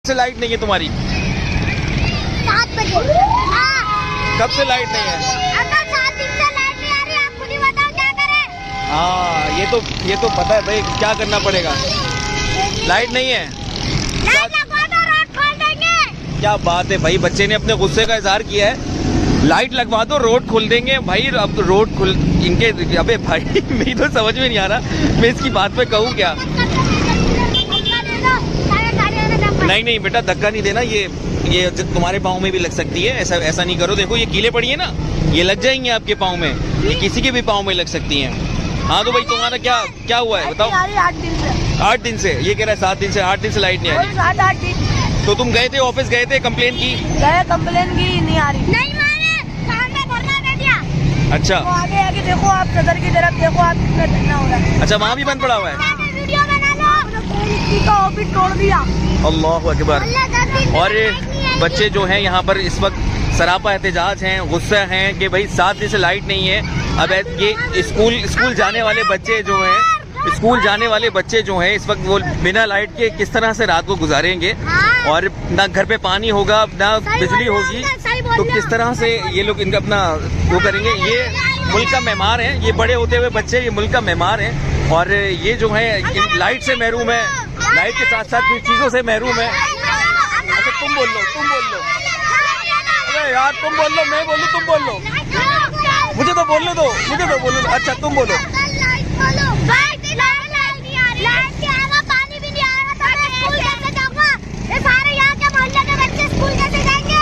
से लाइट नहीं है तुम्हारी? 7 बजे। कब से लाइट नहीं है? अंकल 7 दिन से लाइट नहीं आ रही, आप खुद ही बताओ क्या करें? हाँ ये तो पता है भाई, क्या करना पड़ेगा। लाइट नहीं है, लाइट लगवा दो, रोड खोल देंगे। क्या बात है भाई, बच्चे ने अपने गुस्से का इजहार किया है। लाइट लगवा दो, रोड खोल देंगे भाई। अब तो रोड खुल इनके, अबे भाई मेरी तो समझ में नहीं आ रहा मैं इसकी बात पे कहूँ क्या। नहीं बेटा, धक्का नहीं देना, ये तुम्हारे पाँव में भी लग सकती है। ऐसा नहीं करो, देखो ये कीले पड़ी है ना, ये लग जाएंगे आपके पाँव में, ये किसी के भी पाँव में लग सकती हैं। हाँ तो भाई तुम्हारा क्या हुआ है बताओ? 8 दिन से। 8 दिन से, ये कह रहा है 7 दिन से, 8 दिन से लाइट नहीं आ रही। 7-8 दिन। तो तुम गए थे ऑफिस, गए थे, कंप्लेन की? गए, कंप्लेन की, नहीं आ रही। नहीं माने, सामने धरना दे दिया। अच्छा, तो आगे देखो, आप सदर की तरफ देखो, आप कितना धरना हो रहा है। अच्छा वहाँ भी बंद पड़ा हुआ है। वीडियो बना लो। आपने का ऑफिस तोड़ दिया। अल्लाह अकबर। और बच्चे जो हैं यहाँ पर इस वक्त सरापा एहतजाज हैं, गुस्सा हैं कि भाई 7 दिन से लाइट नहीं है। अब ये स्कूल जाने वाले बच्चे जो हैं, इस वक्त वो बिना लाइट के किस तरह से रात को गुजारेंगे, और ना घर पे पानी होगा, ना बिजली होगी, तो किस तरह से ये लोग इनका अपना वो करेंगे। ये मुल्क का मेहमान है, ये बड़े होते हुए बच्चे ये मुल्क का मेहमान है, और ये जो है लाइट से महरूम है, लाइट के साथ साथ कुछ चीज़ों से महरूम है। अच्छा तुम बोल लो। अरे यार तुम बोल लो, मैं बोलूँ, तुम बोल लो, मुझे तो बोलने दो। अच्छा तुम बोलो।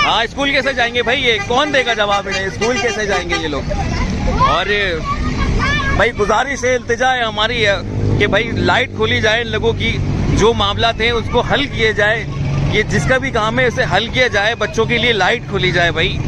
हाँ स्कूल कैसे जाएंगे भाई, ये कौन देगा जवाब इन्हें, स्कूल कैसे जाएंगे ये लोग। और भाई गुजारिश है, इल्तिजा है हमारी कि भाई लाइट खोली जाए, लोगों की जो मामला थे उसको हल किए जाए, ये जिसका भी काम है उसे हल किया जाए, बच्चों के लिए लाइट खोली जाए भाई।